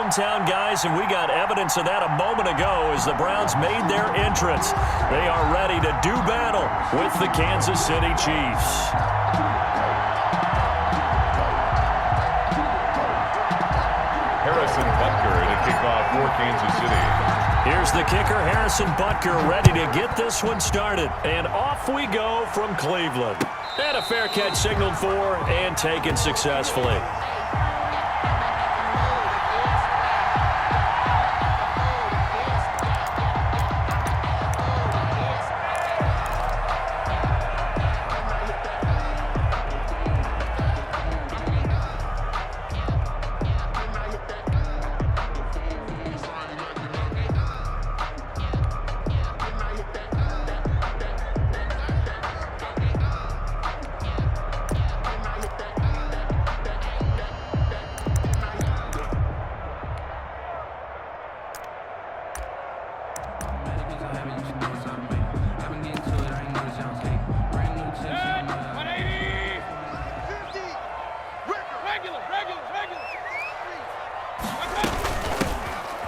hometown guys, and we got evidence of that a moment ago as the Browns made their entrance. They are ready to do battle with the Kansas City Chiefs. Harrison Butker to kick off for Kansas City. Here's the kicker, Harrison Butker, ready to get this one started. And off we go from Cleveland. And a fair catch signaled for and taken successfully.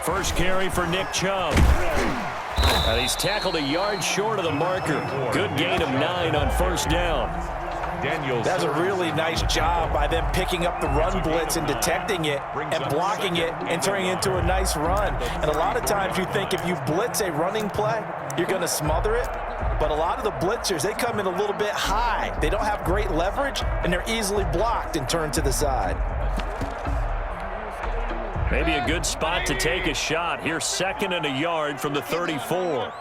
First carry for Nick Chubb. He's tackled a yard short of the marker. Good gain of 9 on first down. That's a really nice job by them picking up the run blitz and detecting it and blocking it and turning it into a nice run. And a lot of times you think if you blitz a running play, you're going to smother it. But a lot of the blitzers, they come in a little bit high. They don't have great leverage, and they're easily blocked and turned to the side. Maybe a good spot to take a shot. Here's 2nd and a yard from the 34.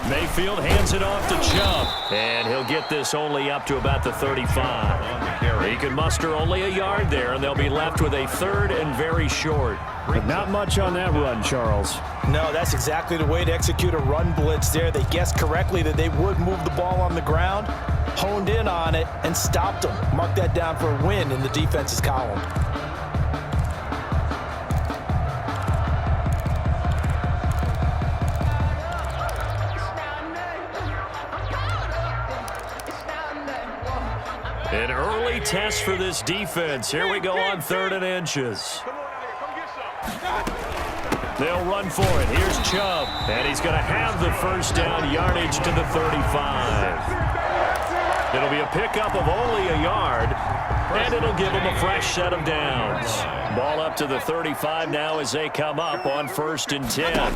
Mayfield hands it off to Chubb, and he'll get this only up to about the 35. He can muster only a yard there, and they'll be left with a 3rd and very short. But not much on that run, Charles. No, that's exactly the way to execute a run blitz there. They guessed correctly that they would move the ball on the ground, honed in on it, and stopped them. Mark that down for a win in the defense's column. An early test for this defense. Here we go on 3rd and inches. They'll run for it. Here's Chubb, and he's going to have the first down, yardage to the 35. It'll be a pickup of only a yard, and it'll give them a fresh set of downs. Ball up to the 35 now as they come up on 1st and 10.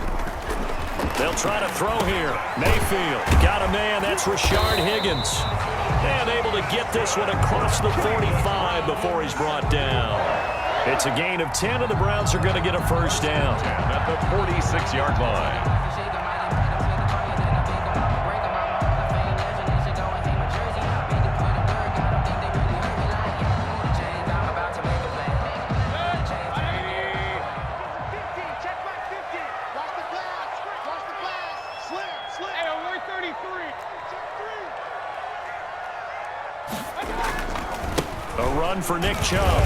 They'll try to throw here. Mayfield got a man. That's Rashard Higgins. And able to get this one across the 45 before he's brought down. It's a gain of 10, and the Browns are going to get a first down. At the 46-yard line. A run for Nick Chubb.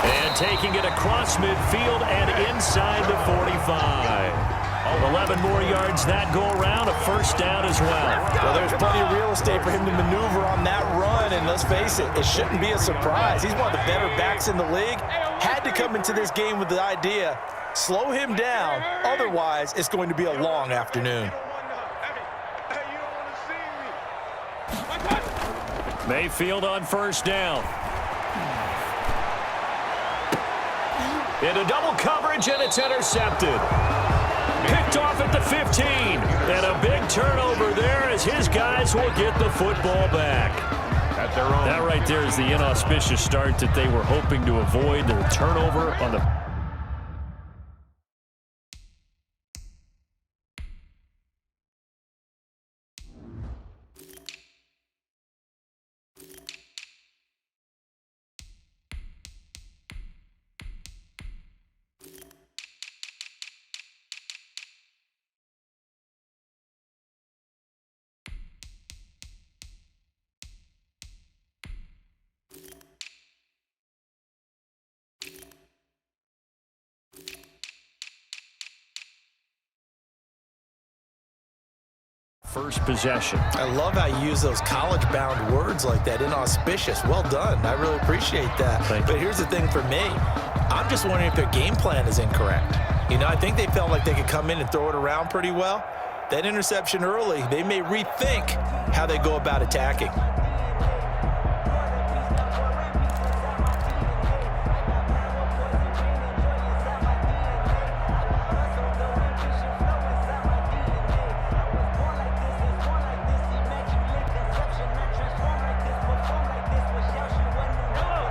And taking it across midfield and inside the 45. 11 more yards that go around, a first down as well. Well, there's plenty of real estate for him to maneuver on that run, and let's face it, it shouldn't be a surprise. He's one of the better backs in the league. Had to come into this game with the idea, slow him down, otherwise it's going to be a long afternoon. Mayfield on first down. Into double coverage, and it's intercepted. Picked off at the 15. And a big turnover there as his guys will get the football back. That right there is the inauspicious start that they were hoping to avoid. The turnover on the first possession. I love how you use those college-bound words like that, inauspicious. Well done. I really appreciate that. But here's the thing for me. I'm just wondering if their game plan is incorrect. You know, I think they felt like they could come in and throw it around pretty well. That interception early, they may rethink how they go about attacking.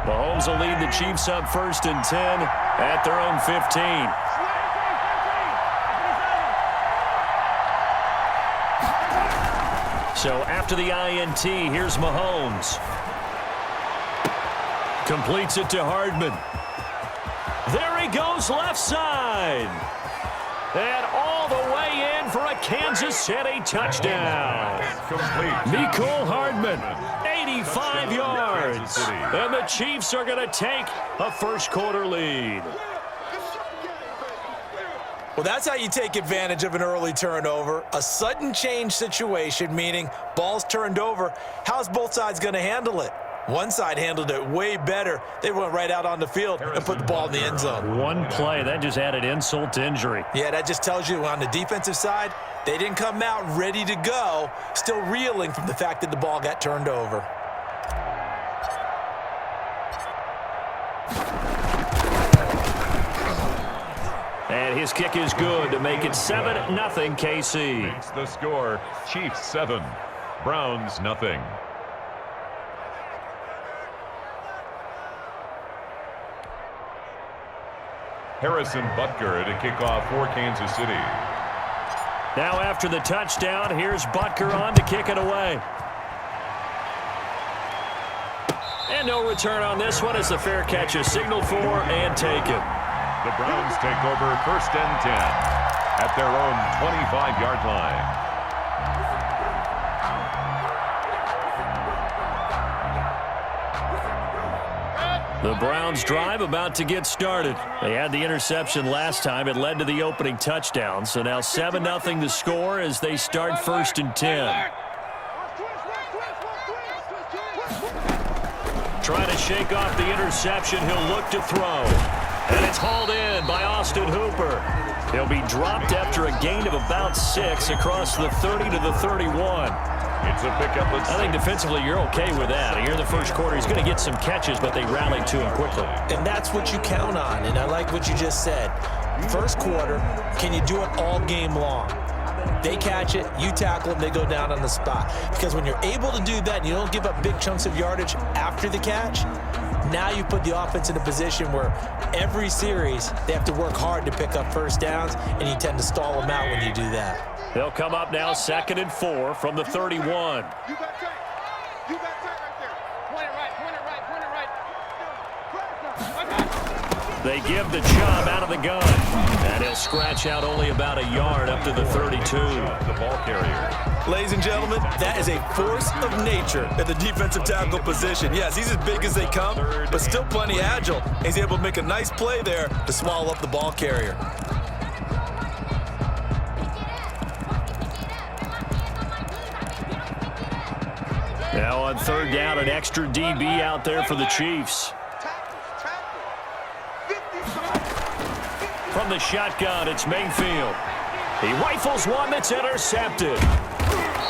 Mahomes will lead the Chiefs up 1st and 10 at their own 15. So after the INT, here's Mahomes. Completes it to Hardman. There he goes left side. And all the way in for a Kansas City touchdown. Mecole Hardman, 85 yards. And the Chiefs are going to take a first-quarter lead. Well, that's how you take advantage of an early turnover. A sudden change situation, meaning ball's turned over. How's both sides going to handle it? One side handled it way better. They went right out on the field and put the ball in the end zone. One play, that just added insult to injury. Yeah, that just tells you on the defensive side, they didn't come out ready to go, still reeling from the fact that the ball got turned over. And his kick is good to make it 7-0 KC. Makes the score, Chiefs 7, Browns nothing. Harrison Butker to kick off for Kansas City. Now after the touchdown, here's Butker on to kick it away. And no return on this one as the fair catch is signaled for and taken. The Browns take over 1st and 10 at their own 25-yard line. The Browns drive about to get started. They had the interception last time. It led to the opening touchdown. So now 7-0 the score as they start 1st and 10. Trying to shake off the interception. He'll look to throw. And it's hauled in by Austin Hooper. He'll be dropped after a gain of about 6 across the 30 to the 31. It's a pickup. I think defensively you're okay with that. Here in the first quarter, he's going to get some catches, but they rallied to him quickly. And that's what you count on, and I like what you just said. First quarter, can you do it all game long? They catch it, you tackle them, they go down on the spot. Because when you're able to do that and you don't give up big chunks of yardage after the catch, now you put the offense in a position where every series they have to work hard to pick up first downs, and you tend to stall them out when you do that. They'll come up now 2nd and 4 from the 31. You got tight. You got tight right there. Point it right, point it right, point it right. They give the Chubb out of the gun. And he'll scratch out only about a yard up to the 32. The ball carrier. Ladies and gentlemen, that is a force of nature at the defensive tackle position. Yes, he's as big as they come, but still plenty agile. He's able to make a nice play there to swallow up the ball carrier. Now on 3rd down, an extra DB out there for the Chiefs. From the shotgun, it's Mayfield. He rifles one that's intercepted.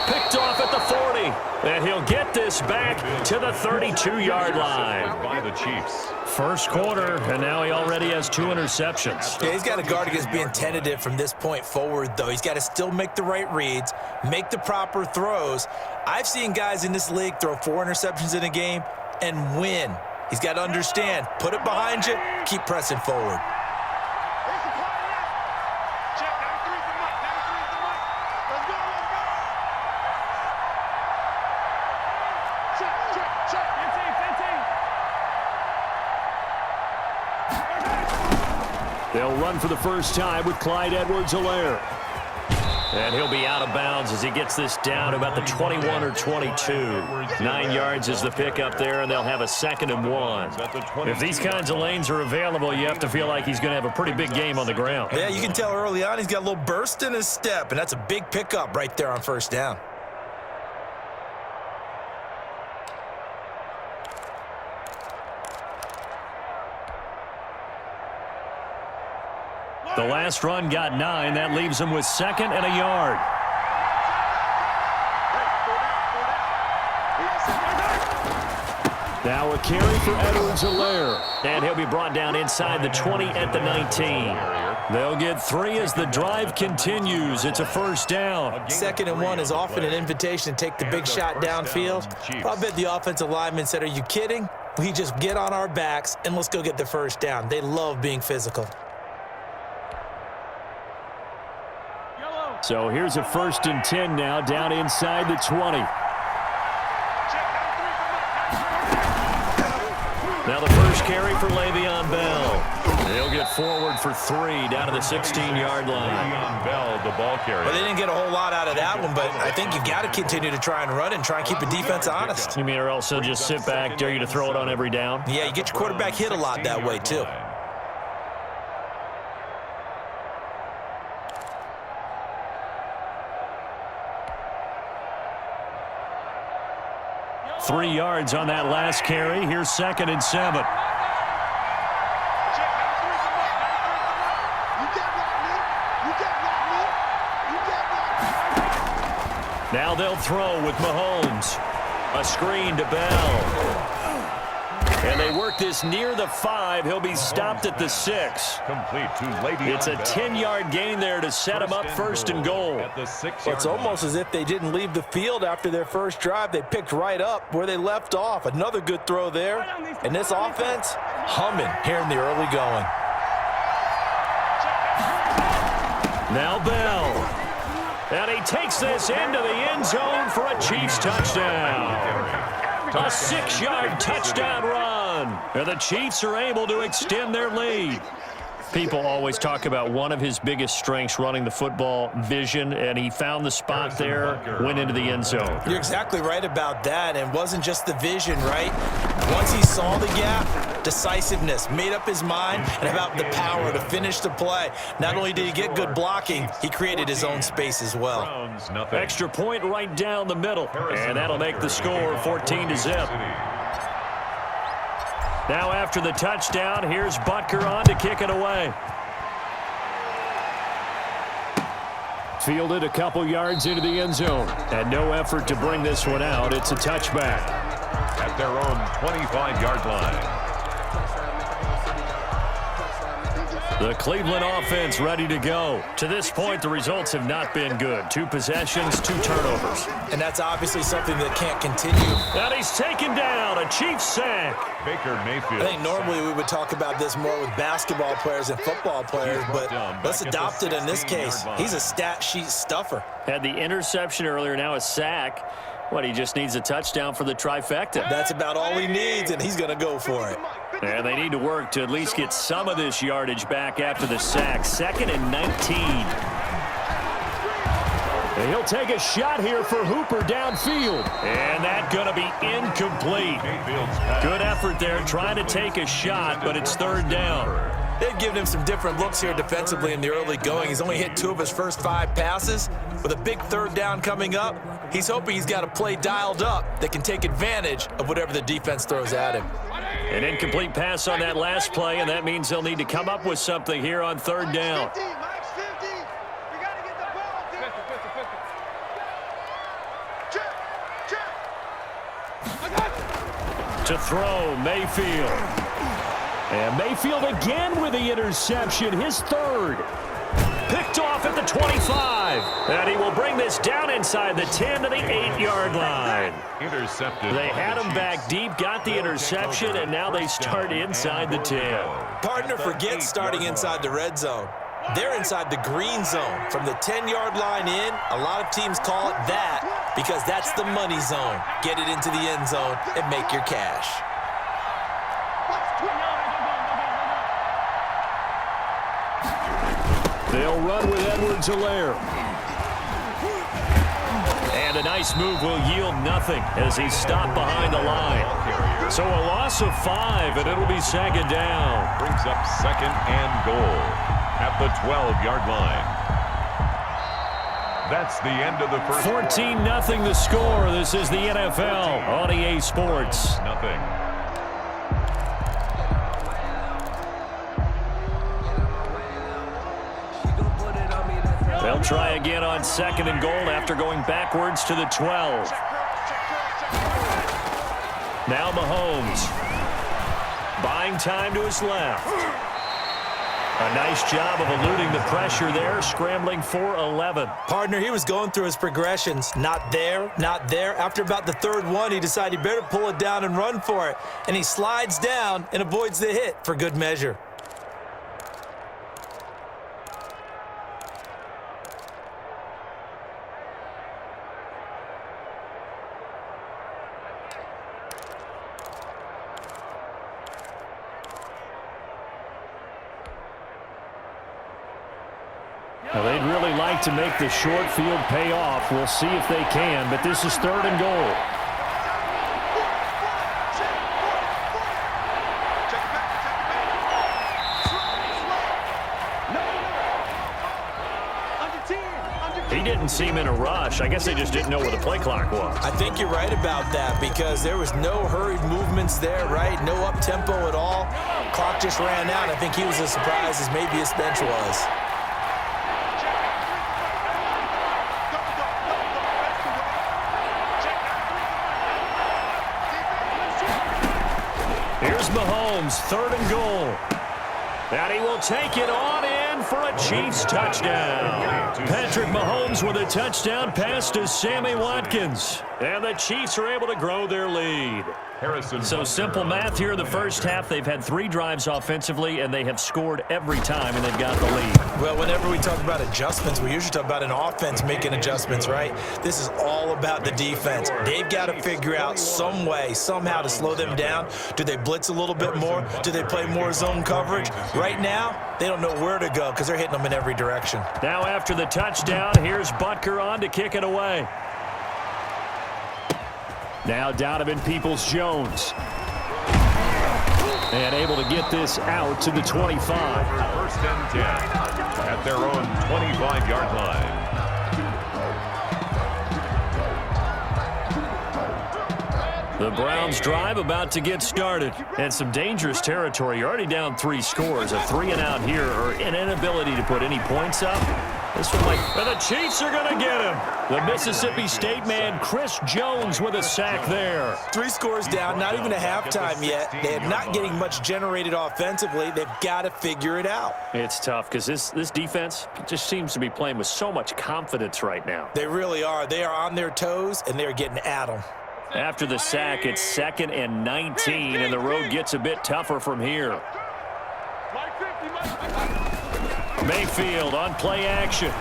Picked off at the 40. And he'll get this back to the 32-yard line. By the Chiefs. First quarter, and now he already has 2 interceptions. Yeah, he's got to guard against being tentative from this point forward, though. He's got to still make the right reads, make the proper throws. I've seen guys in this league throw 4 interceptions in a game and win. He's got to understand, put it behind you, keep pressing forward. They'll run for the first time with Clyde Edwards-Helaire. And he'll be out of bounds as he gets this down to about the 21 or 22. 9 yards is the pickup there, and they'll have a 2nd and 1. If these kinds of lanes are available, you have to feel like he's going to have a pretty big game on the ground. Yeah, you can tell early on he's got a little burst in his step, and that's a big pickup right there on 1st down. The last run got 9. That leaves him with 2nd and a yard. Now a carry for Edwards-Helaire. And he'll be brought down inside the 20 at the 19. They'll get 3 as the drive continues. It's a 1st down. 2nd and 1 is often an invitation to take the big shot downfield. I bet the offensive lineman said, are you kidding? We just get on our backs and let's go get the 1st down. They love being physical. So here's a 1st and 10 now, down inside the 20. Now the first carry for Le'Veon Bell. He'll get forward for 3 down to the 16-yard line. Le'Veon Bell, the ball carrier. Well, they didn't get a whole lot out of that one, but I think you got to continue to try and run and try and keep the defense honest. You mean or else they'll just sit back, dare you to throw it on every down? Yeah, you get your quarterback hit a lot that way, too. 3 yards on that last carry. Here's 2nd and 7. Now they'll throw with Mahomes. A screen to Bell. And they work this near the 5. He'll be stopped at the 6. Complete to Le'Veon It's a 10-yard gain there to set him up 1st and goal. At the 6-yard It's almost as if they didn't leave the field after their first drive. They picked right up where they left off. Another good throw there. And this offense, humming here in the early going. Now Bell. And he takes this into the end zone for a Chiefs touchdown. A 6-yard touchdown run. And the Chiefs are able to extend their lead. People always talk about one of his biggest strengths running the football, vision, and he found the spot there, went into the end zone. You're exactly right about that, and it wasn't just the vision, right? Once he saw the gap, decisiveness, made up his mind, and about the power to finish the play. Not only did he get good blocking, he created his own space as well. Extra point right down the middle, and that'll make the score 14-0. Now after the touchdown, here's Butker on to kick it away. Fielded a couple yards into the end zone. And no effort to bring this one out. It's a touchback. At their own 25-yard line. The Cleveland offense ready to go. To this point, the results have not been good. 2 possessions, 2 turnovers. And that's obviously something that can't continue. And he's taken down, a Chiefs sack. Baker Mayfield. I think normally we would talk about this more with basketball players and football players, but let's adopt it in this case. He's a stat sheet stuffer. Had the interception earlier, now a sack. What, he just needs a touchdown for the trifecta. That's about all he needs, and he's going to go for it. And they need to work to at least get some of this yardage back after the sack. 2nd and 19. And he'll take a shot here for Hooper downfield. And that's going to be incomplete. Good effort there trying to take a shot, but it's 3rd down. They've given him some different looks here defensively in the early going. He's only hit 2 of his first 5 passes. With a big 3rd down coming up, he's hoping he's got a play dialed up that can take advantage of whatever the defense throws at him. An incomplete pass on that last play, and that means they'll need to come up with something here on 3rd down. To throw, Mayfield. And Mayfield again with the interception, his 3rd. Picked off at the 25. And he will bring this down inside the 10 to the 8-yard line. Intercepted. They had him back deep, got the interception, and now they start inside the 10. Partner forgets starting inside the red zone. They're inside the green zone. From the 10-yard line in, a lot of teams call it that because that's the money zone. Get it into the end zone and make your cash. They'll run with Edwards-Helaire. nice move will yield nothing as he's stopped behind the line. So a loss of 5, and it'll be second down. Brings up second and goal at the 12-yard line. That's the end of the first. 14-0 the score. This is the NFL on EA Sports. Nothing. They'll try again on second and goal after going backwards to the 12. Now Mahomes. Buying time to his left. A nice job of eluding the pressure there, scrambling for 11. Partner, he was going through his progressions. Not there, not there. After about the third one, he decided he better pull it down and run for it. And he slides down and avoids the hit for good measure. Now, they'd really like to make the short field pay off. We'll see if they can, but this is third and goal. He didn't seem in a rush. I guess they just didn't know where the play clock was. I think you're right about that because there was no hurried movements there, right? No up-tempo at all. Clock just ran out. I think he was as surprised as maybe his bench was. Here's Mahomes, third and goal. And he will take it on in for a Chiefs touchdown. Patrick Mahomes with a touchdown pass to Sammy Watkins. And the Chiefs are able to grow their lead. So simple math here in the first half. They've had 3 drives offensively, and they have scored every time, and they've got the lead. Well, whenever we talk about adjustments, we usually talk about an offense making adjustments, right? This is all about the defense. They've got to figure out some way, somehow to slow them down. Do they blitz a little bit more? Do they play more zone coverage? Right now, they don't know where to go because they're hitting them in every direction. Now after the touchdown, here's Butker on to kick it away. Now Donovan Peoples-Jones. And able to get this out to the 25. First and 10 at their own 25-yard line. The Browns drive about to get started. And some dangerous territory. You're already down 3 scores. A 3-and-out here or an inability to put any points up. This one might. And the Chiefs are going to get him. The Mississippi State man, Chris Jones, with a sack there. 3 scores down, not even a halftime yet. They are not getting much generated offensively. They've got to figure it out. It's tough because this defense just seems to be playing with so much confidence right now. They really are. They are on their toes, and they're getting at them. After the sack, it's 2nd and 19, and the road gets a bit tougher from here. Mayfield on play action.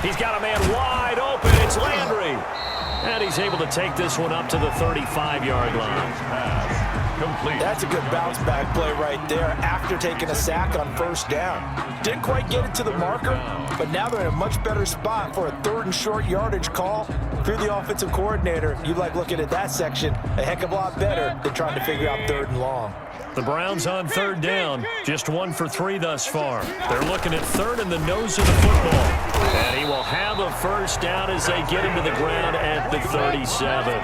He's got a man wide open. It's Landry. And he's able to take this one up to the 35-yard line. Complete. That's a good bounce back play right there after taking a sack on first down. Didn't quite get it to the marker, but now they're in a much better spot for a 3rd and short yardage call. If you're the offensive coordinator, you like looking at that section a heck of a lot better than trying to figure out 3rd and long. The Browns on 3rd down, just 1 for 3 thus far. They're looking at 3rd in the nose of the football. And he will have a first down as they get him to the ground at the 37.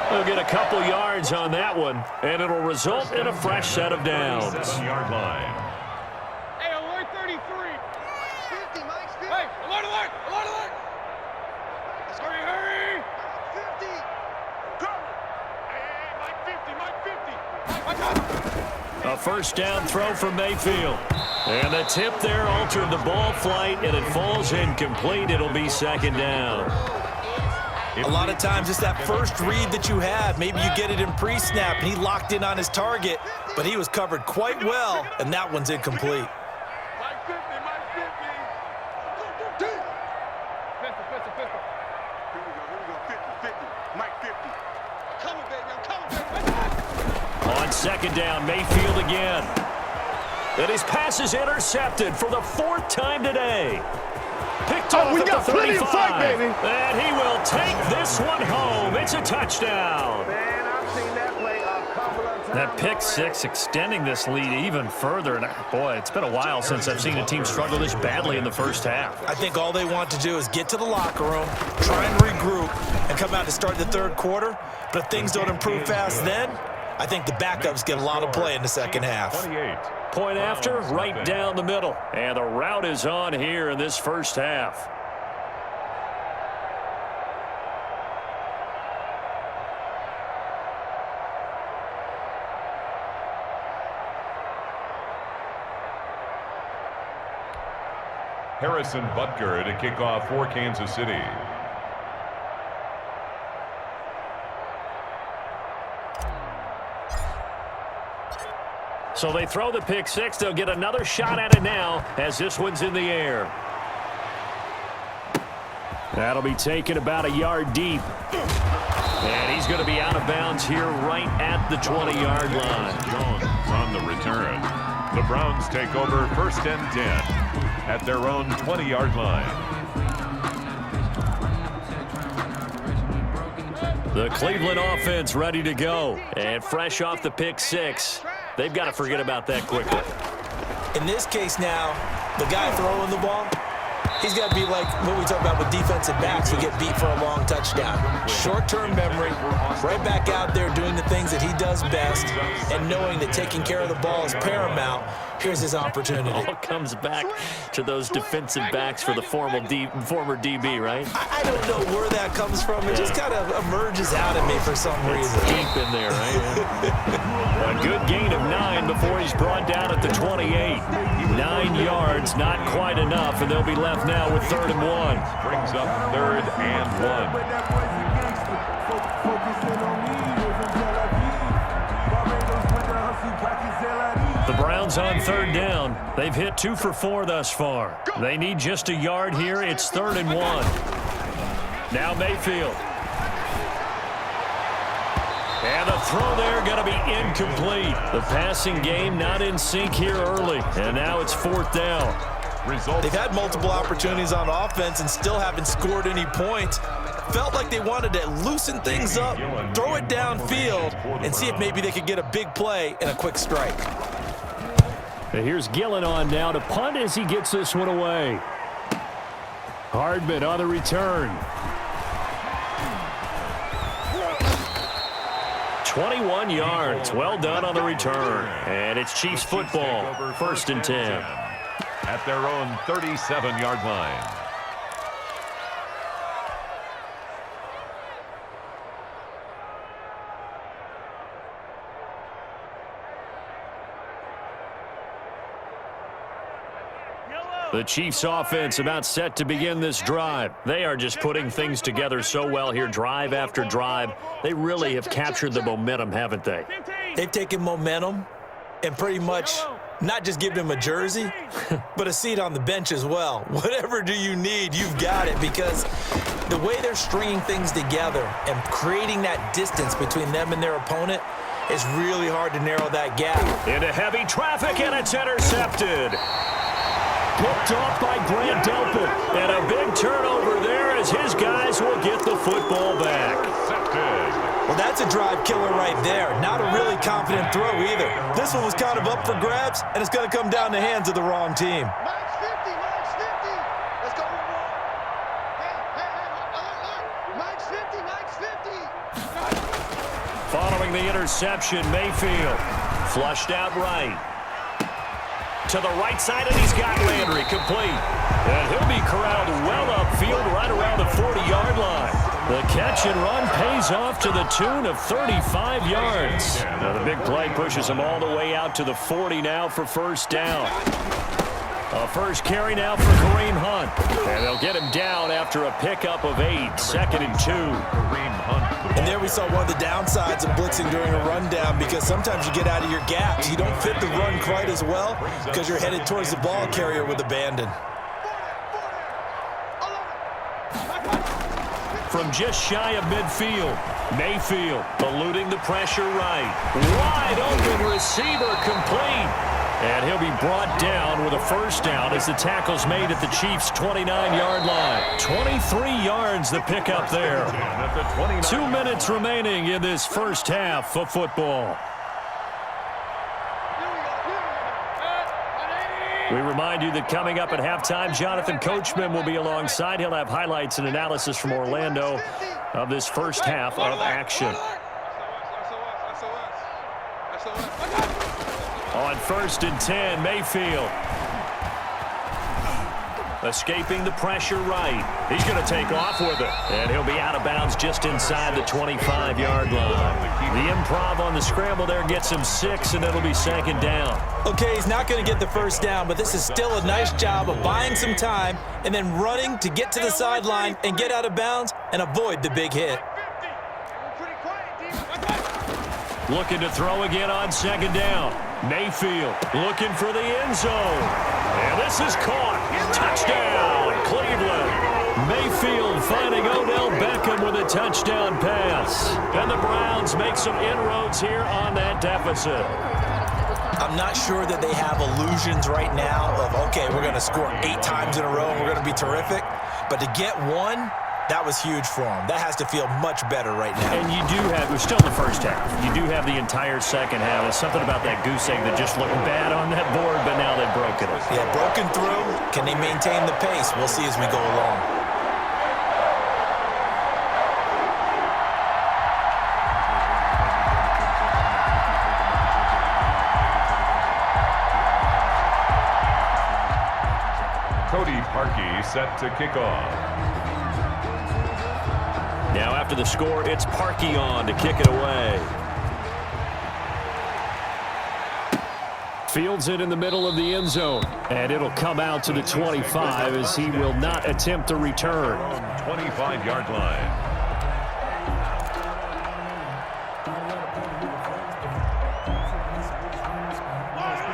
They'll get a couple yards on that one, and it'll result in a fresh set of downs. 7-yard line. Hey, alert 33. 50, Mike, 50. Hey, alert, alert, alert, alert. Hurry, hurry. 50. Go. Hey, Mike 50, Mike 50. A first down throw for Mayfield. And the tip there altered the ball flight, and it falls incomplete. It'll be 2nd down. A lot of times it's that first read that you have. Maybe you get it in pre-snap, and he locked in on his target, but he was covered quite well, and that one's incomplete. Mike 50, Mike 50. Pistol, pistol, pistol. Here we go, 50, 50. Mike 50. Coming, baby, I'm coming, baby. On 2nd down, Mayfield again. And his pass is intercepted for the 4th time today. Picked off we at got the plenty 35. of fight, baby. And he will take this one home. It's a touchdown. Man, I've seen that play a couple of times. That pick six extending this lead even further. And boy, it's been a while since I've seen a team struggle this badly in the first half. I think all they want to do is get to the locker room, try and regroup, and come out to start the third quarter. But if things don't improve fast then, I think the backups get a lot of play in the second half. 28. Point after, right down the middle. And the route is on here in this first half. Harrison Butker to kick off for Kansas City. So they throw the pick six. They'll get another shot at it now as this one's in the air. That'll be taken about a yard deep. And he's going to be out of bounds here right at the 20-yard line. Jones on the return. The Browns take over 1st and 10 at their own 20-yard line. The Cleveland offense ready to go. And fresh off the pick six, they've got to forget about that quickly. In this case now, the guy throwing the ball, he's got to be like what we talk about with defensive backs who get beat for a long touchdown. Short-term memory, right back out there doing the things that he does best, and knowing that taking care of the ball is paramount. Here's his opportunity. All comes back to those defensive backs for the former DB, right? I don't know where that comes from. It just kind of emerges out of me for some reason. Deep in there, right? A good gain of 9 before he's brought down at the 28. 9 yards, not quite enough, and they'll be left now with 3rd and 1. Brings up 3rd and 1. The Browns on 3rd down. They've hit 2 for 4 thus far. They need just a yard here. It's 3rd and 1. Now Mayfield. And the throw there going to be incomplete. The passing game not in sync here early. And now it's 4th down. They've had multiple opportunities on offense and still haven't scored any points. Felt like they wanted to loosen things up, throw it downfield, and see if maybe they could get a big play and a quick strike. And here's Gillen on now to punt as he gets this one away. Hardman on the return. 21 yards. Well done on the return. And it's Chiefs football. 1st and 10. At their own 37-yard line. The Chiefs offense about set to begin this drive. They are just putting things together so well here, drive after drive. They really have captured the momentum, haven't they? They've taken momentum and pretty much not just given him a jersey, but a seat on the bench as well. Whatever do you need, you've got it, because the way they're stringing things together and creating that distance between them and their opponent is really hard to narrow that gap. Into heavy traffic, and it's intercepted. Picked off by Grant Delpit. And a big turnover there as his guys will get the football back. Well, that's a drive killer right there. Not a really confident throw either. This one was kind of up for grabs, and it's going to come down the hands of the wrong team. Mike's 50, Mike's 50. Let's go. Hey, Mike's 50, Mike's 50. Following the interception, Mayfield flushed out right. To the right side, and he's got Landry complete. And he'll be corralled well upfield right around the 40-yard line. The catch and run pays off to the tune of 35 yards. Now the big play pushes him all the way out to the 40 now for 1st down. A first carry now for Kareem Hunt. And they'll get him down after a pickup of 8, 2nd and 2. Kareem Hunt. And there we saw one of the downsides of blitzing during a rundown, because sometimes you get out of your gaps. You don't fit the run quite as well because you're headed towards the ball carrier with abandon. From just shy of midfield, Mayfield eluding the pressure right. Wide open receiver complete. And he'll be brought down with a first down as the tackle's made at the Chiefs' 29-yard line. 23 yards the pickup there. 2 minutes remaining in this first half of football. We remind you that coming up at halftime, Jonathan Coachman will be alongside. He'll have highlights and analysis from Orlando of this first half of action. On 1st and 10, Mayfield. Escaping the pressure right. He's going to take off with it. And he'll be out of bounds just inside the 25-yard line. The improv on the scramble there gets him 6, and it'll be 2nd down. Okay, he's not going to get the first down, but this is still a nice job of buying some time and then running to get to the sideline and get out of bounds and avoid the big hit. Looking to throw again on 2nd down. Mayfield looking for the end zone. And this is caught. Touchdown, Cleveland. Mayfield finding Odell Beckham with a touchdown pass. And the Browns make some inroads here on that deficit. I'm not sure that they have illusions right now of, okay, we're going to score 8 times in a row and we're going to be terrific. But to get one, that was huge for them. That has to feel much better right now. And you do have, we're still in the first half. You do have the entire second half. There's something about that goose egg that just looked bad on that board, but now they've broken it. Yeah, broken through. Can they maintain the pace? We'll see as we go along. Cody Parkey set to kick off. Now after the score, it's Parkey on to kick it away. Fields it in the middle of the end zone. And it'll come out to the 25 as he will not attempt a return. 25-yard line.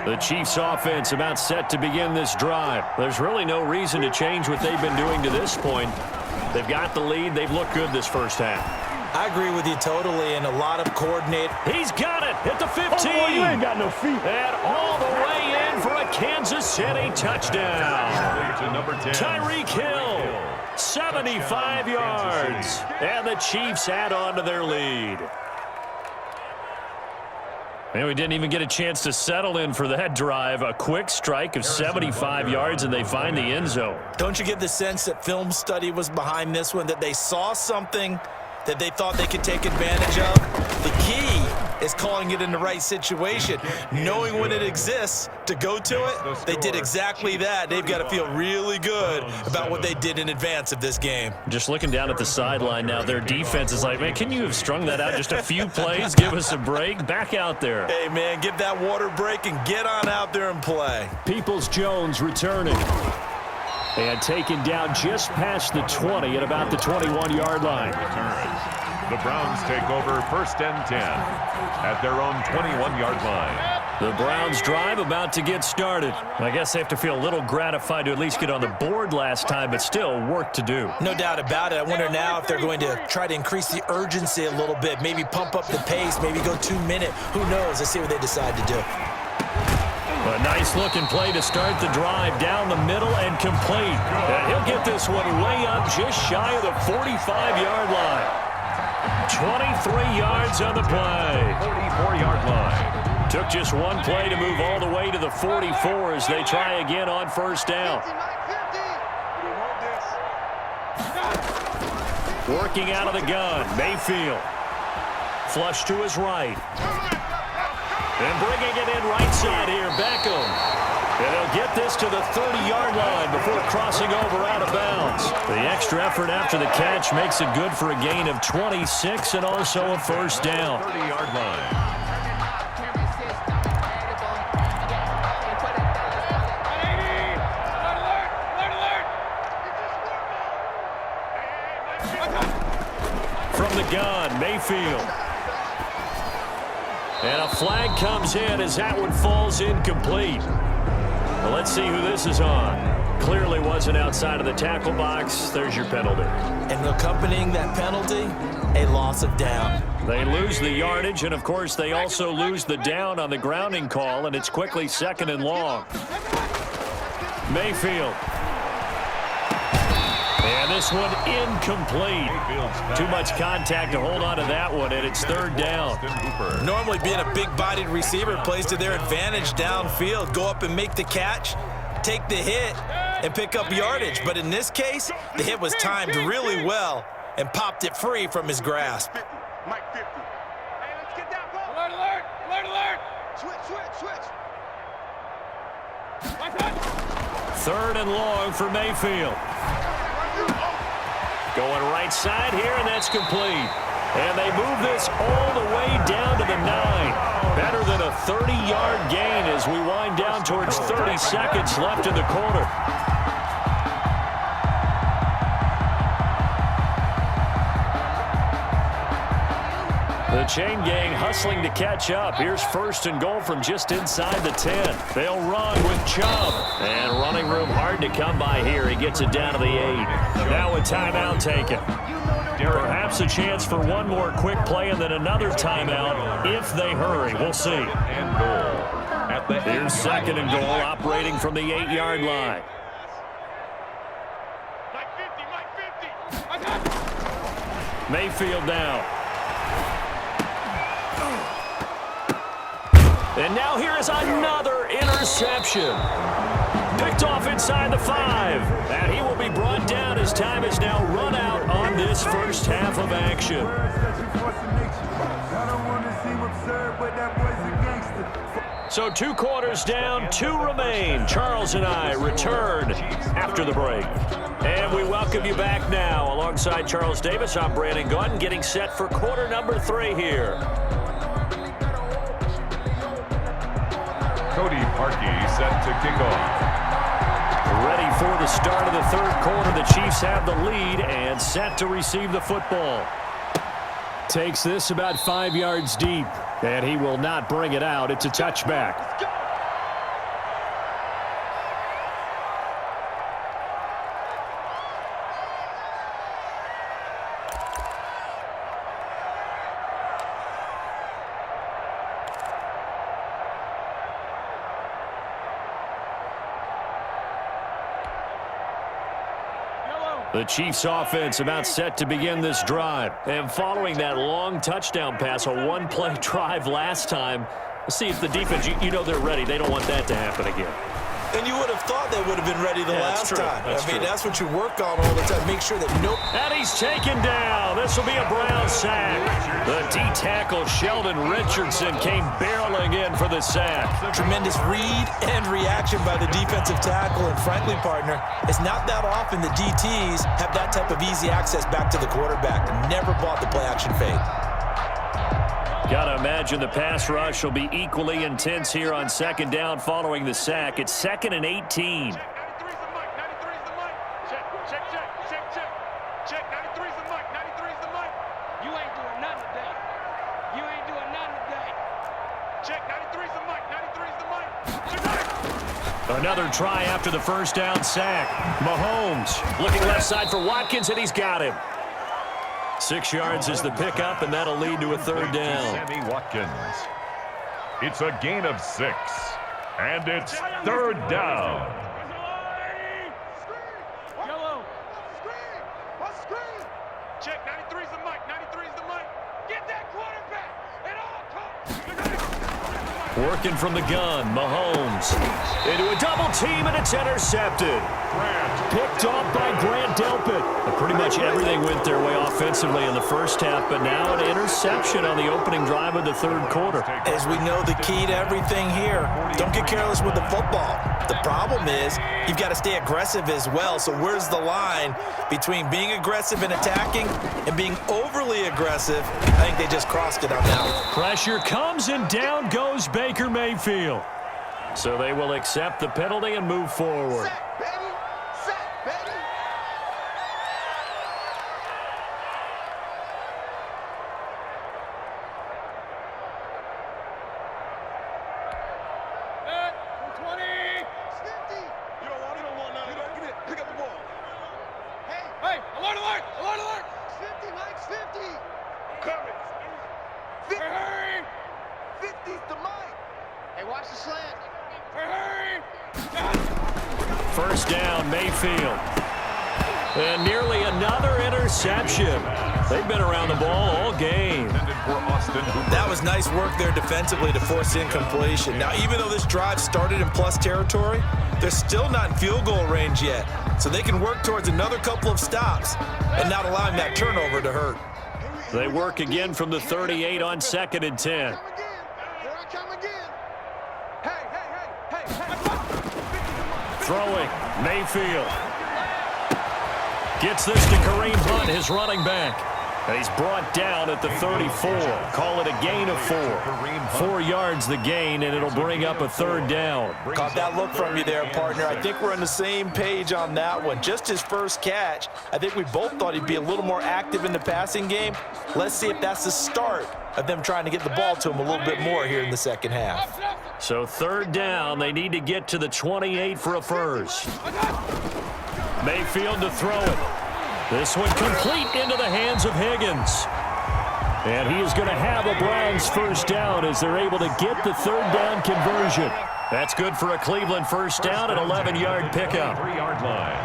The Chiefs offense about set to begin this drive. There's really no reason to change what they've been doing to this point. They've got the lead. They've looked good this first half. I agree with you totally, and a lot of coordinate. He's got it at the 15. Oh, boy, you ain't got no feet. And all the way in for a Kansas City touchdown. To number 10. Tyreek Hill, 75 yards. And the Chiefs add on to their lead. And we didn't even get a chance to settle in for that drive. A quick strike of 75 yards, and they find the end zone. Don't you get the sense that film study was behind this one, that they saw something that they thought they could take advantage of? The key is calling it in the right situation, knowing when it exists to go to it. They did exactly that. They've got to feel really good about what they did in advance of this game. Just looking down at the sideline now, their defense is like, man, can you have strung that out just a few plays? Give us a break. Back out there. Hey, man, give that water break and get on out there and play. Peoples-Jones returning. And taken down just past the 20 at about the 21-yard line. The Browns take over 1st and 10 at their own 21-yard line. The Browns drive about to get started. I guess they have to feel a little gratified to at least get on the board last time, but still work to do. No doubt about it. I wonder now if they're going to try to increase the urgency a little bit, maybe pump up the pace, maybe go 2-minute. Who knows? Let's see what they decide to do. A nice-looking play to start the drive down the middle and complete. And he'll get this one way up just shy of the 45-yard line. 23 yards on the play. 44-yard line. Took just one play to move all the way to the 44 as they try again on 1st down. Working out of the gun, Mayfield. Flush to his right. And bringing it in right side here, Beckham. And he'll get this to the 30-yard line before crossing over out of bounds. The extra effort after the catch makes it good for a gain of 26 and also a first down. 30-yard line. From the gun, Mayfield. And a flag comes in as that one falls incomplete. Well, let's see who this is on. Clearly wasn't outside of the tackle box. There's your penalty. And accompanying that penalty, a loss of down. They lose the yardage, and of course they also lose the down on the grounding call, and it's quickly 2nd and long. Mayfield. And this one incomplete. Too much contact to hold on to that one, and it's 3rd down. Normally being a big-bodied receiver plays to their advantage downfield. Go up and make the catch, take the hit, and pick up yardage. But in this case, the hit was timed really well and popped it free from his grasp. Mike 50. Hey, let's get that ball. Alert, alert, alert, alert. Switch. 3rd and long for Mayfield. Going right side here, and that's complete. And they move this all the way down to the 9. Better than a 30-yard gain as we wind down towards 30 seconds left in the quarter. The chain gang hustling to catch up. Here's 1st and goal from just inside the 10. They'll run with Chubb. And running room hard to come by here. He gets it down to the 8. Now a timeout taken. Perhaps a chance for one more quick play and then another timeout if they hurry. We'll see. Here's 2nd and goal, operating from the 8-yard line. Mike 50. Mayfield now. And now here is another interception. Picked off inside the 5. And he will be brought down as time is now run out on this first half of action. So 2 quarters down, 2 remain. Charles and I return after the break. And we welcome you back now. Alongside Charles Davis, I'm Brandon Gaudin, getting set for quarter number 3 here. Cody Parkey set to kick off. Ready for the start of the 3rd quarter. The Chiefs have the lead and set to receive the football. Takes this about 5 yards deep, and he will not bring it out. It's a touchback. The Chiefs offense about set to begin this drive. And following that long touchdown pass, a one-play drive last time, let's see if the defense, you know they're ready. They don't want that to happen again. And you would have thought they would have been ready the last time. That's what you work on all the time. Make sure that And he's taken down. This will be a Brown sack. The D-tackle Sheldon Richardson came barreling in for the sack. Tremendous read and reaction by the defensive tackle. And frankly, partner, it's not that often the DTs have that type of easy access back to the quarterback. Never bought the play-action fake. Got to imagine the pass rush will be equally intense here on 2nd down following the sack. It's 2nd and 18. 93's the mic. 93's the mic. Check. 93's the mic. 93's the mic. You ain't doing nothing today. You ain't doing nothing today. Check. 93's the mic. 93's the mic. Another try after the first down sack. Mahomes looking left side for Watkins, and he's got him. 6 yards is the pickup, and that'll lead to a 3rd down. Sammy Watkins. It's a gain of 6, and it's 3rd down. Yellow. Screen. Check. 93's the mic. 93's the mic. Get that quarterback. It all comes. Working from the gun, Mahomes into a double team, and it's intercepted. Picked off by Grant Delpit. Pretty much everything went their way offensively in the first half, but now an interception on the opening drive of the 3rd quarter. As we know, the key to everything here, don't get careless with the football. The problem is you've got to stay aggressive as well. So where's the line between being aggressive and attacking and being overly aggressive? I think they just crossed it on that one. Pressure comes, and down goes Baker Mayfield. So they will accept the penalty and move forward. Sack, baby. Sack, baby. Hey, alert, alert, alert, alert. 50, Mike's 50. Coming. 50's to Mike. Hey, watch the slant. First down, Mayfield. And nearly another interception. They've been around the ball all game. That was nice work there defensively to force incompletion. Now, even though this drive started in plus territory, they're still not in field goal range yet. So they can work towards another couple of stops and not allowing that turnover to hurt. They work again from the 38 on 2nd and 10. Here I come again. Hey. Throwing, Mayfield. Gets this to Kareem Hunt, his running back. And he's brought down at the 34. Call it a gain of 4. 4 yards the gain, and it'll bring up a 3rd down. Caught that look from you there, partner. I think we're on the same page on that one. Just his first catch. I think we both thought he'd be a little more active in the passing game. Let's see if that's the start of them trying to get the ball to him a little bit more here in the second half. So 3rd down, they need to get to the 28 for a first. Mayfield to throw it. This one complete into the hands of Higgins. And he is going to have a Browns first down as they're able to get the 3rd down conversion. That's good for a Cleveland first down, an 11-yard pickup. 3-yard line.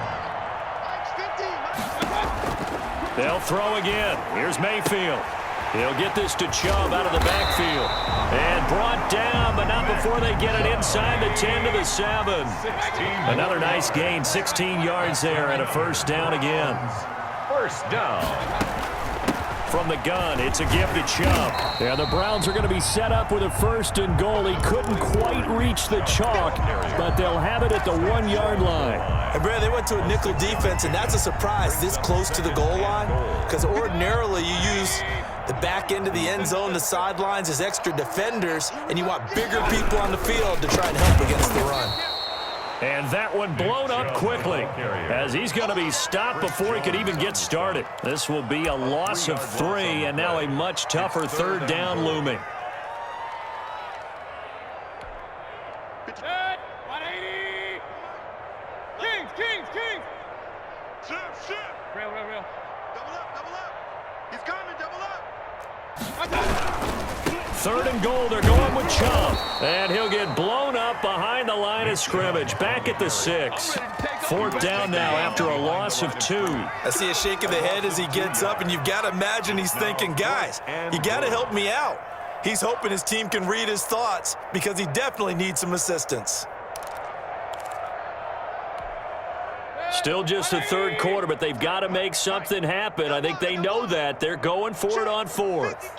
They'll throw again. Here's Mayfield. He'll get this to Chubb out of the backfield. And brought down, but not before they get it inside the 10 to the 7. Another nice gain, 16 yards there, and a first down again. First down. From the gun, it's a give to Chubb. And the Browns are going to be set up with a 1st and goal. He couldn't quite reach the chalk, but they'll have it at the 1-yard line. And Brad, they went to a nickel defense, and that's a surprise this close to the goal line, because ordinarily you use the back end of the end zone, the sidelines as extra defenders, and you want bigger people on the field to try and help against the run. And that one blown up quickly as he's going to be stopped before he could even get started. This will be a loss of 3, and now a much tougher 3rd down looming. Kings. Shift. Real. Double up. He's coming, double up. 3rd and goal, they're going with Chubb. And he'll get blown up behind the line of scrimmage, back at the 6. 4th down now after a loss of 2. I see a shake of the head as he gets up, and you've got to imagine he's thinking, guys, you got to help me out. He's hoping his team can read his thoughts because he definitely needs some assistance. Still just the 3rd quarter, but they've got to make something happen. I think they know that. They're going for it on 4th.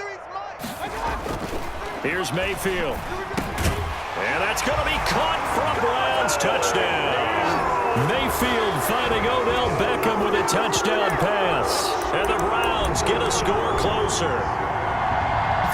Here's Mayfield. And that's going to be caught for a Browns touchdown. Mayfield finding Odell Beckham with a touchdown pass. And the Browns get a score closer.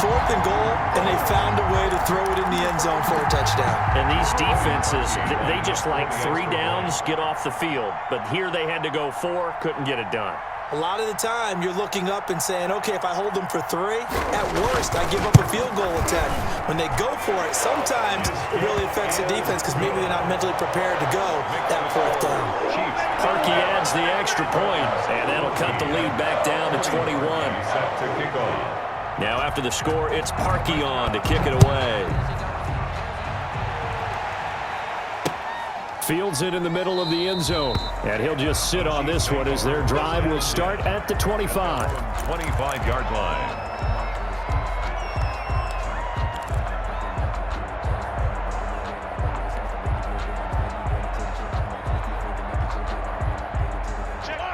4th and goal, and they found a way to throw it in the end zone for a touchdown. And these defenses, they just like 3 downs, get off the field. But here they had to go 4, couldn't get it done. A lot of the time, you're looking up and saying, okay, if I hold them for 3, at worst, I give up a field goal attempt. When they go for it, sometimes it really affects the defense because maybe they're not mentally prepared to go that 4th down. Parkey adds the extra point, and that'll cut the lead back down to 21. Set to kick off. Now after the score, it's Parkey on to kick it away. Fields it in the middle of the end zone. And he'll just sit on this one as their drive will start at the 25. 25-yard line.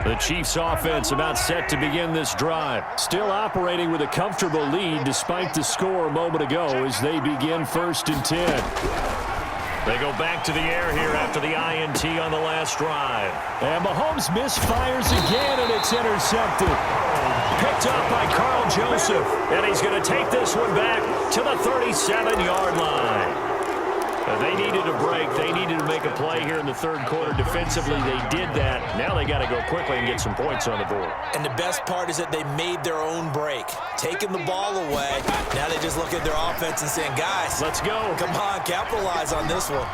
The Chiefs offense about set to begin this drive. Still operating with a comfortable lead despite the score a moment ago as they begin 1st and 10. They go back to the air here after the INT on the last drive. And Mahomes misfires again, and it's intercepted. Picked up by Carl Joseph, and he's going to take this one back to the 37-yard line. They needed a break. They needed to make a play here in the 3rd quarter. Defensively, they did that. Now they got to go quickly and get some points on the board. And the best part is that they made their own break, taking the ball away. Now they just look at their offense and saying, guys, let's go. Come on, capitalize on this one.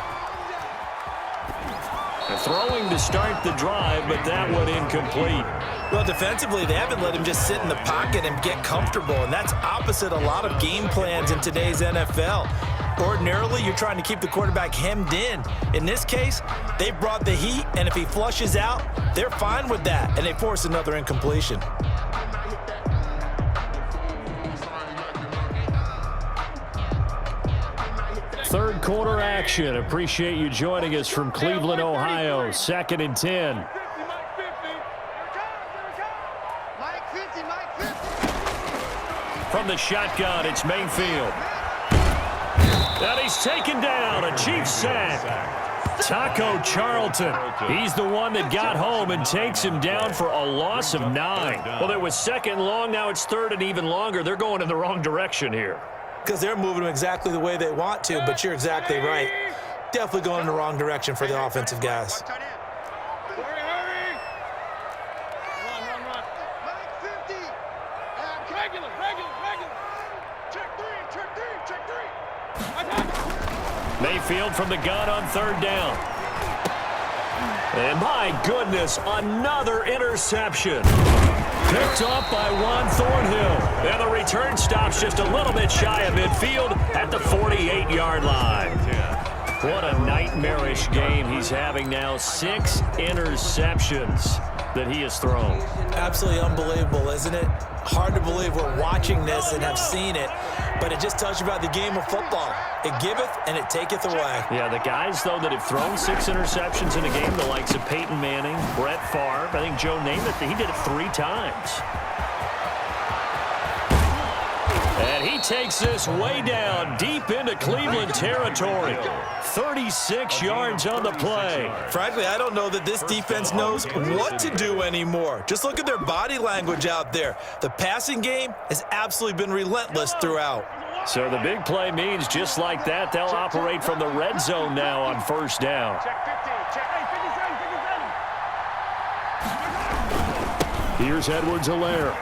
Throwing to start the drive, but that one incomplete. Well, defensively, they haven't let him just sit in the pocket and get comfortable, and that's opposite a lot of game plans in today's NFL. Ordinarily, you're trying to keep the quarterback hemmed in. In this case, they brought the heat, and if he flushes out, they're fine with that, and they force another incompletion. Third quarter action. Appreciate you joining us from Cleveland, Ohio. 2nd and 10. From the shotgun, it's Mayfield. And he's taken down. A Chiefs sack. Taco Charlton. He's the one that got home and takes him down for a loss of 9. Well, it was 2nd and long. Now it's 3rd and even longer. They're going in the wrong direction here. Because they're moving them exactly the way they want to, but you're exactly right. Definitely going in the wrong direction for the offensive guys. Hurry! Run. Mike 50. Regular. Check three. Mayfield from the gun on 3rd down. And my goodness, another interception. Picked up by Juan Thornhill. And the return stops just a little bit shy of midfield at the 48-yard line. What a nightmarish game he's having now. 6 interceptions that he has thrown. Absolutely unbelievable, isn't it? Hard to believe we're watching this and have seen it, but it just tells you about the game of football. It giveth and it taketh away. Yeah, the guys, though, that have thrown 6 interceptions in a game, the likes of Peyton Manning, Brett Favre, I think Joe Namath, he did it 3 times. And he takes this way down, deep into Cleveland territory. 36 yards on the play. Frankly, I don't know that this defense knows what to do anymore. Just look at their body language out there. The passing game has absolutely been relentless throughout. So the big play means just like that, they'll operate from the red zone now on 1st down. Here's Edwards-Helaire.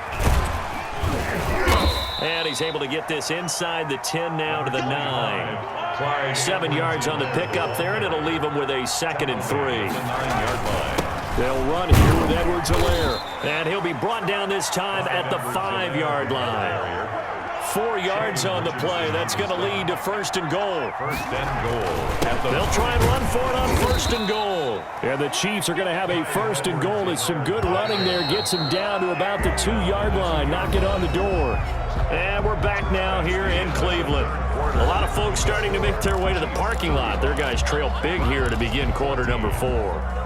And he's able to get this inside the 10 now to the 9. 7 yards on the pickup there, and it'll leave him with a 2nd and 3. They'll run here with Edwards-Helaire. And he'll be brought down this time at the 5-yard line. 4 yards on the play. That's going to lead to 1st and goal. 1st and goal. They'll try and run for it on 1st and goal. And the Chiefs are going to have a 1st and goal. It's some good running there. Gets him down to about the 2-yard line. Knock it on the door. And we're back now here in Cleveland. A lot of folks starting to make their way to the parking lot. Their guys trail big here to begin quarter number 4.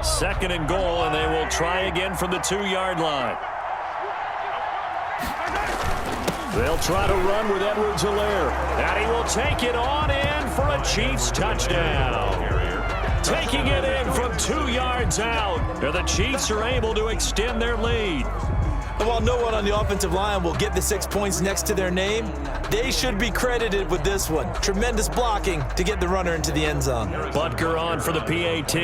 Second and goal, and they will try again from the 2-yard line. They'll try to run with Edwards-Helaire. And he will take it on in for a Chiefs touchdown. Taking it in from 2 yards out. And the Chiefs are able to extend their lead. And while no one on the offensive line will get the 6 points next to their name, they should be credited with this one. Tremendous blocking to get the runner into the end zone. Butker on for the PAT.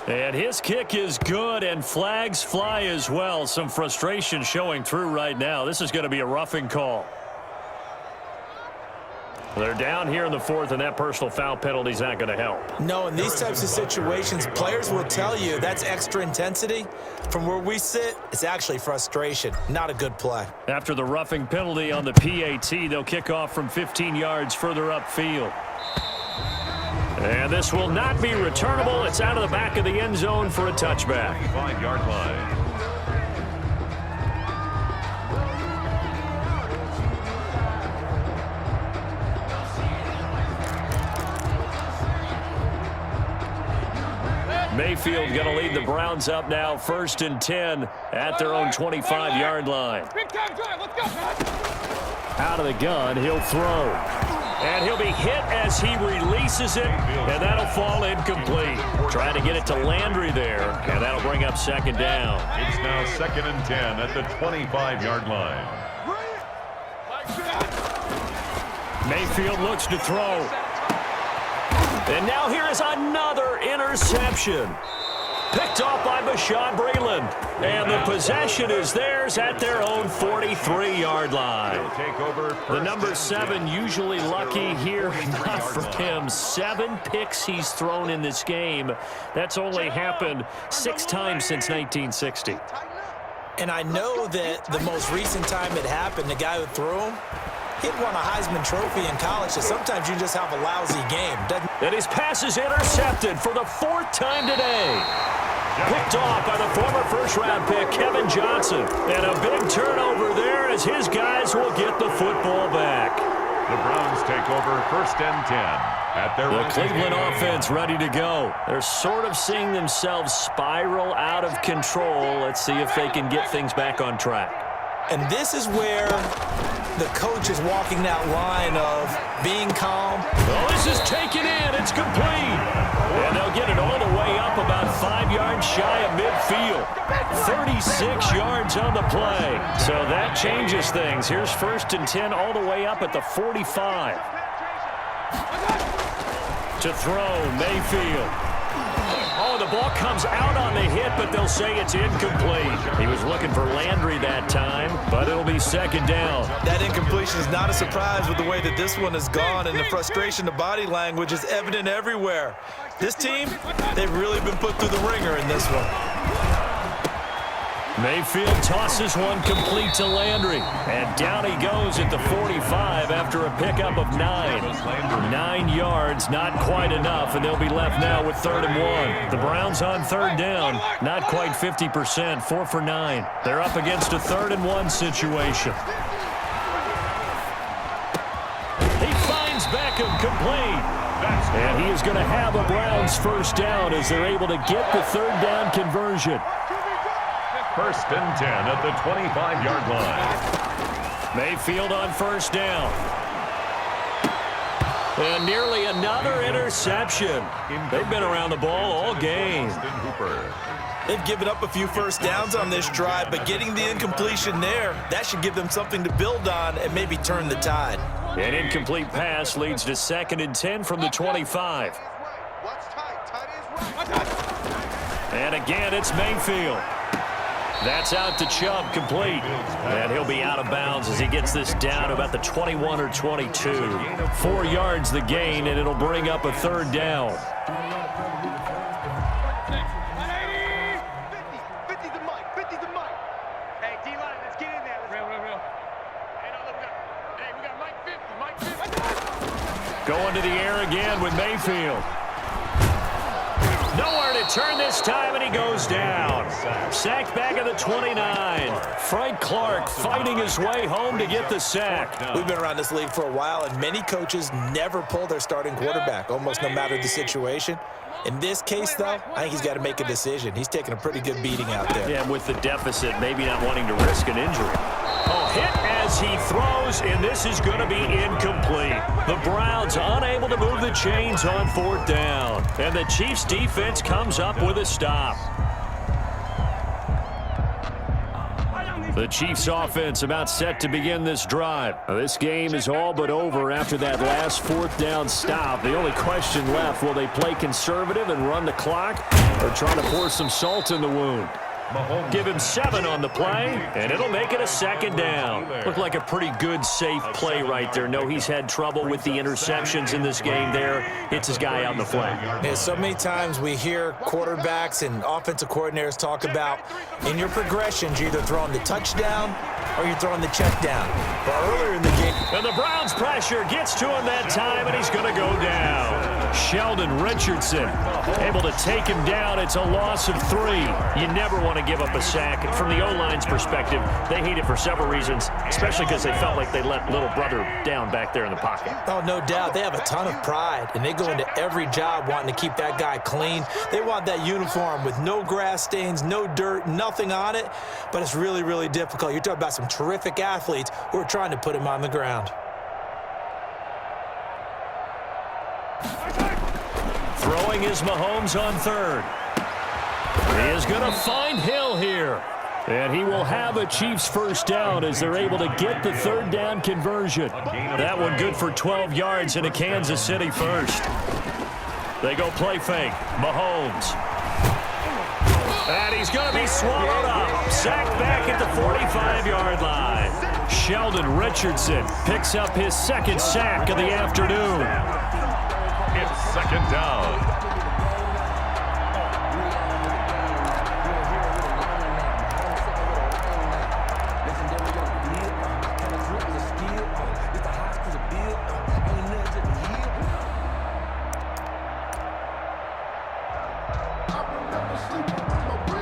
And his kick is good, and flags fly as well. Some frustration showing through right now. This is going to be a roughing call. They're down here in the 4th, and that personal foul penalty is not going to help. No, in these types of situations, players will tell you that's extra intensity. From where we sit, it's actually frustration, not a good play. After the roughing penalty on the PAT, they'll kick off from 15 yards further upfield. And this will not be returnable. It's out of the back of the end zone for a touchback. 5-yard line. Mayfield going to lead the Browns up now, 1st and 10 at their own 25-yard line. Big time drive. Let's go, man. Out of the gun, he'll throw. And he'll be hit as he releases it, and that'll fall incomplete. Trying to get it to Landry there, and that'll bring up 2nd down. It's now 2nd and 10 at the 25-yard line. Mayfield looks to throw. And now here is another interception. Picked off by Bashaud Breeland. And the possession is theirs at their own 43-yard line. Take over The number 7 usually lucky here. Not for him. 7 picks he's thrown in this game. That's only happened 6 times since 1960. And I know that the most recent time it happened, the guy who threw him, he'd won a Heisman Trophy in college, so sometimes you just have a lousy game. And his pass is intercepted for the 4th time today. Picked off by the former first-round pick, Kevin Johnson. And a big turnover there as his guys will get the football back. The Browns take over 1st and 10 at their The own Cleveland 10. offense ready to go. They're sort of seeing themselves spiral out of control. Let's see if they can get things back on track. And this is where the coach is walking that line of being calm. Oh, this is taken in. It's complete. And they'll get it all the way up about 5 yards shy of midfield. 36 yards on the play. So that changes things. Here's 1st and 10 all the way up at the 45. To throw, Mayfield. Oh, the ball comes out on the hit, but they'll say it's incomplete. He was looking for Landry that time, but it'll be 2nd down. That incompletion is not a surprise with the way that this one has gone, and the frustration, the body language is evident everywhere. This team, they've really been put through the ringer in this one. Mayfield tosses one complete to Landry. And down he goes at the 45 after a pickup of 9. 9 yards, not quite enough, and they'll be left now with 3rd and 1. The Browns on 3rd down, not quite 50%, 4 for 9. They're up against a 3rd and 1 situation. He finds Beckham complete. And he is going to have a Browns 1st down as they're able to get the 3rd down conversion. 1st and 10 at the 25-yard line. Mayfield on 1st down. And nearly another interception. They've been around the ball all game. They've given up a few 1st downs on this drive, but getting the incompletion there, that should give them something to build on and maybe turn the tide. An incomplete pass leads to 2nd and 10 from the 25. And again, it's Mayfield. That's out to Chubb, complete. And he'll be out of bounds as he gets this down about the 21 or 22. 4 yards the gain, and it'll bring up a 3rd down. 50 the mic. Hey, D-line, let's get in there. Real. Hey, we got Mike 50. Going to the air again with Mayfield. Nowhere to turn this time, and he goes down. Sacked back at the 29. Frank Clark fighting his way home to get the sack. We've been around this league for a while, and many coaches never pull their starting quarterback, almost no matter the situation. In this case, though, I think he's got to make a decision. He's taking a pretty good beating out there. Yeah, with the deficit, maybe not wanting to risk an injury. Oh, hit as he throws, and this is going to be incomplete. The Browns unable to move the chains on 4th down. And the Chiefs' defense comes up with a stop. The Chiefs offense about set to begin this drive. Now, this game is all but over after that last 4th down stop. The only question left, will they play conservative and run the clock or try to pour some salt in the wound? Give him 7 on the play, and it'll make it a 2nd down. Looked like a pretty good, safe play right there. No, he's had trouble with the interceptions in this game there. Hits his guy out in the flat. Yeah, so many times we hear quarterbacks and offensive coordinators talk about in your progressions, you're either throwing the touchdown or you're throwing the check down. But earlier in the game... And the Browns pressure gets to him that time, and he's going to go down. Sheldon Richardson able to take him down. It's a loss of 3. You never want to give up a sack. And from the O-line's perspective, they hate it for several reasons, especially because they felt like they let little brother down back there in the pocket. Oh, no doubt. They have a ton of pride, and they go into every job wanting to keep that guy clean. They want that uniform with no grass stains, no dirt, nothing on it, but it's really, really difficult. You're talking about some terrific athletes who are trying to put him on the ground. Throwing is Mahomes on 3rd. He is going to find Hill here. And he will have a Chiefs first down as they're able to get the third down conversion. That one good for 12 yards and a Kansas City first. They go play fake. Mahomes. And he's going to be swallowed up. Sacked back at the 45-yard line. Sheldon Richardson picks up his second sack of the afternoon. It's second down.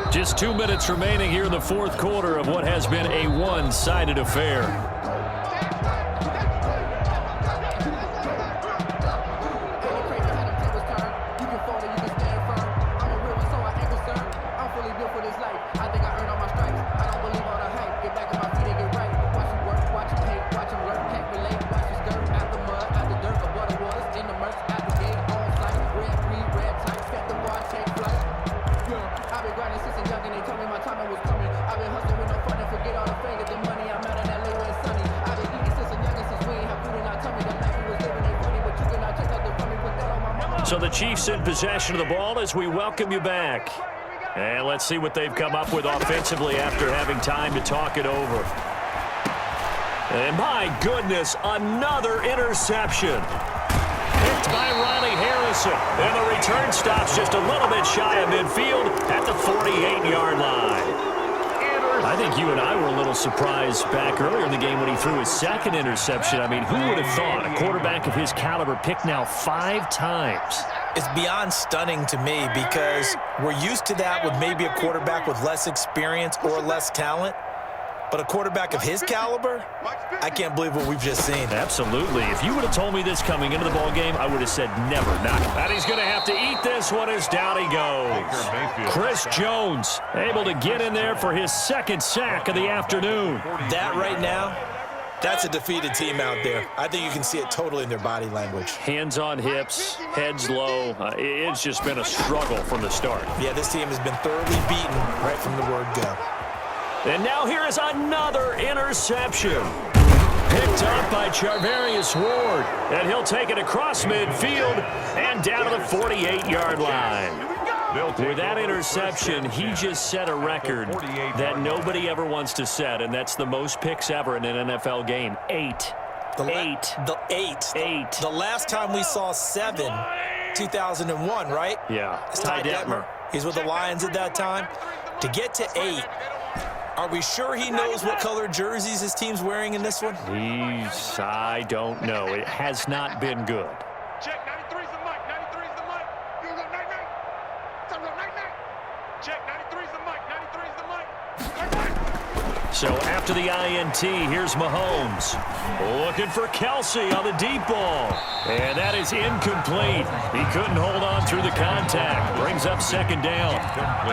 Just 2 minutes remaining here in the fourth quarter of what has been a one-sided affair. So the Chiefs in possession of the ball as we welcome you back. And let's see what they've come up with offensively after having time to talk it over. And my goodness, another interception. Picked by Ronnie Harrison. And the return stops just a little bit shy of midfield at the 48-yard line. I think you and I were a little surprised back earlier in the game when he threw his second interception. I mean, who would have thought a quarterback of his caliber picked now 5 times? It's beyond stunning to me because we're used to that with maybe a quarterback with less experience or less talent. But a quarterback of his caliber, I can't believe what we've just seen. Absolutely. If you would have told me this coming into the ball game, I would have said never. Not. And he's going to have to eat this one as down he goes. Chris Jones able to get in there for his second sack of the afternoon. That right now, that's a defeated team out there. I think you can see it totally in their body language. Hands on hips, heads low. It's just been a struggle from the start. Yeah, this team has been thoroughly beaten right from the word go. And now here is another interception. Picked up by Charvarius Ward. And he'll take it across midfield and down to the 48-yard line. With that interception, he just set a record that nobody ever wants to set, and that's the most picks ever in an NFL game. 8. The last time we saw 7, 2001, right? Yeah. It's Ty Detmer. He's with the Lions at that time. To get to 8, are we sure he knows what color jerseys his team's wearing in this one? I don't know. It has not been good. Check, 93's the mic, 93's the mic. You go night-night. Tell them night-night. Check, 93's the mic, 93's the mic. Night-night. So after the INT, here's Mahomes. Looking for Kelsey on the deep ball. And that is incomplete. He couldn't hold on through the contact. Brings up second down.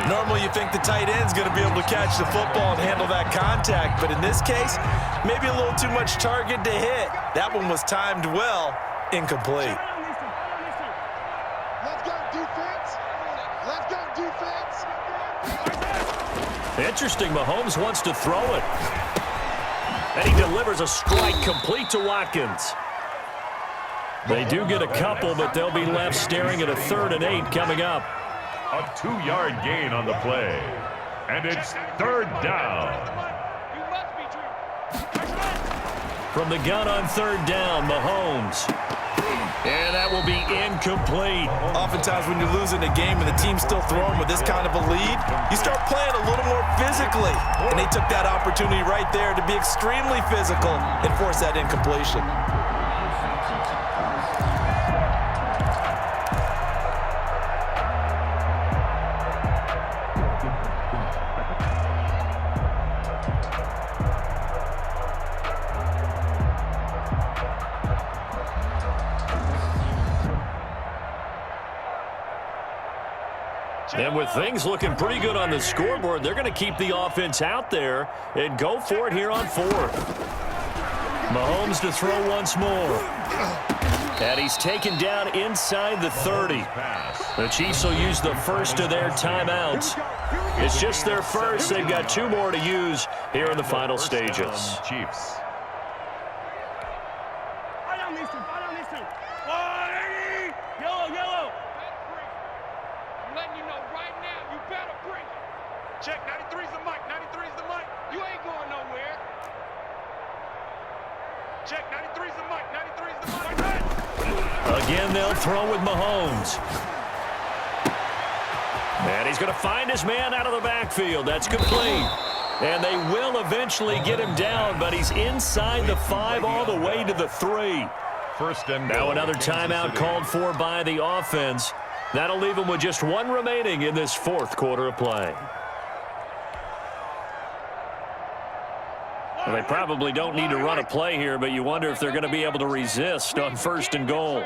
Normally you think the tight end's going to be able to catch the football and handle that contact. But in this case, maybe a little too much target to hit. That one was timed well. Incomplete. Let's go, defense. Let's go, defense. Interesting, Mahomes wants to throw it. And he delivers a strike complete to Watkins. They do get a couple, but they'll be left staring at a 3rd and 8 coming up. A 2-yard gain on the play. And it's 3rd down. From the gun on 3rd down, Mahomes. And that will be incomplete. Oftentimes when you're losing a game and the team's still throwing with this kind of a lead, you start playing a little more physically. And they took that opportunity right there to be extremely physical and force that incompletion. And with things looking pretty good on the scoreboard, they're going to keep the offense out there and go for it here on 4th. Mahomes to throw once more. And he's taken down inside the 30. The Chiefs will use the first of their timeouts. It's just their first. They've got 2 more to use here in the final stages. Chiefs. Yellow. I'm letting you know right now, you better bring it. Check, 93's the mic, 93's the mic. You ain't going nowhere. Check, 93's the mic, 93's the mic. Again, they'll throw with Mahomes. And he's going to find his man out of the backfield. That's complete. And they will eventually get him down, but he's inside the 5 all the way to the 3. First and Now goal. another timeout called for by the offense. That'll leave them with just 1 remaining in this 4th quarter of play. Well, they probably don't need to run a play here, but you wonder if they're going to be able to resist on 1st and goal.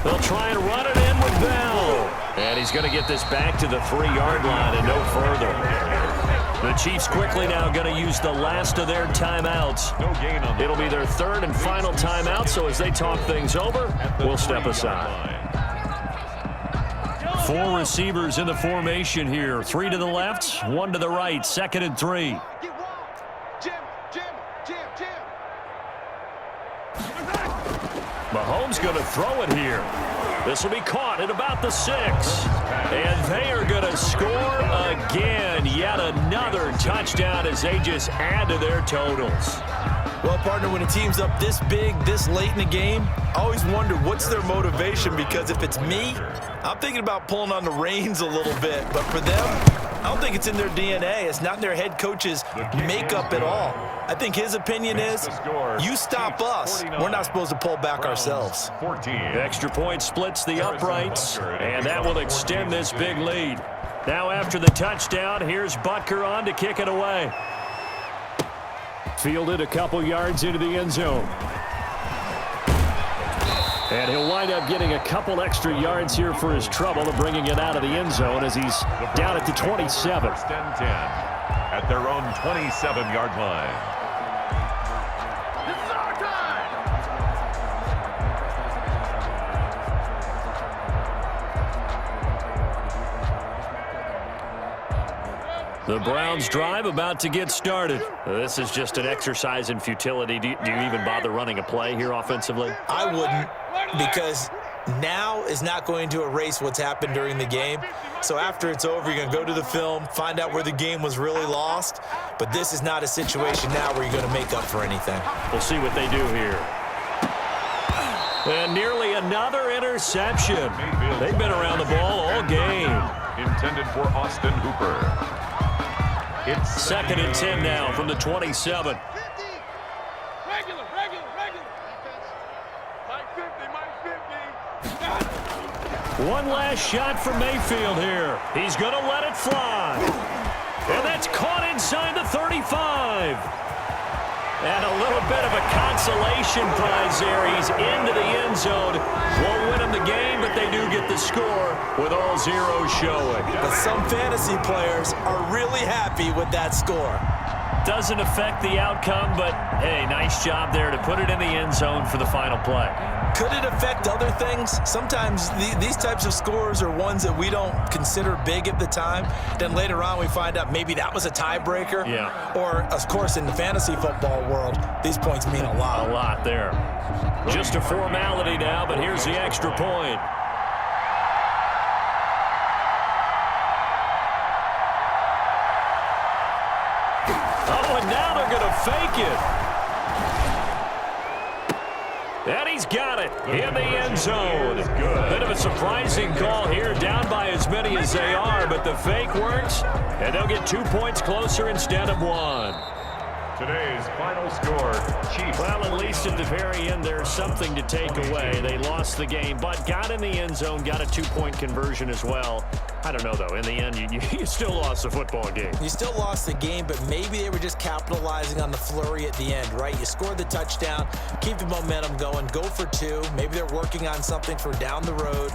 They'll try and run it in with Bell. And he's going to get this back to the 3-yard line and no further. The Chiefs quickly now going to use the last of their timeouts. No gain on the It'll be their 3rd and final timeout, so as they talk things over, we'll step aside. 4 receivers in the formation here. 3 to the left, 1 to the right. 2nd and 3. Mahomes going to throw it here. This will be caught at about the 6. And they are going to score again. Yet another touchdown as they just add to their totals. Well, partner, when a team's up this big, this late in the game, I always wonder what's their motivation, because if it's me, I'm thinking about pulling on the reins a little bit. But for them, I don't think it's in their DNA. It's not in their head coach's makeup at all. I think his opinion is, you stop us, we're not supposed to pull back ourselves. 14. Extra point splits the uprights, and that will extend this big lead. Now after the touchdown, here's Butker on to kick it away. Fielded a couple yards into the end zone. And he'll wind up getting a couple extra yards here for his trouble of bringing it out of the end zone as he's down at the 27. 1st and 10 at their own 27-yard line. This is our time. The Browns drive about to get started. This is just an exercise in futility. Do you even bother running a play here offensively? I wouldn't, because now is not going to erase what's happened during the game. So after it's over, you're going to go to the film, find out where the game was really lost. But this is not a situation now where you're going to make up for anything. We'll see what they do here. And nearly another interception. They've been around the ball all game. Intended for Austin Hooper. It's 2nd and 10 now from the 27. Regular. Mike 50. One last shot from Mayfield here. He's going to let it fly. And that's caught inside the 35. And a little bit of a consolation prize there. He's into the end zone. Won't win him the game, but they do get the score with all zeros showing. But some fantasy players are really happy with that score. Doesn't affect the outcome, but hey, nice job there to put it in the end zone for the final play. Could it affect other things? Sometimes these types of scores are ones that we don't consider big at the time. Then later on we find out maybe that was a tiebreaker. Yeah. Or, of course, in the fantasy football world, these points mean a lot. A lot there. Just a formality now, but here's the extra point. Oh, and now they're going to fake it. And he's got it in the end zone. Bit of a surprising call here, down by as many as they are, but the fake works, and they'll get 2 points closer instead of 1. today's final score, Chiefs. Well, at least at the very end, there's something to take away. They lost the game, but got in the end zone, got a 2-point conversion as well. I don't know, though. In the end, you still lost the football game. You still lost the game, but maybe they were just capitalizing on the flurry at the end, right? You scored the touchdown, keep the momentum going, go for 2. Maybe they're working on something for down the road.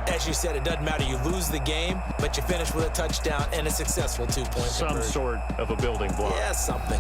As you said, it doesn't matter. You lose the game, but you finish with a touchdown and a successful 2-point conversion. Some sort of a building block. Yeah, something.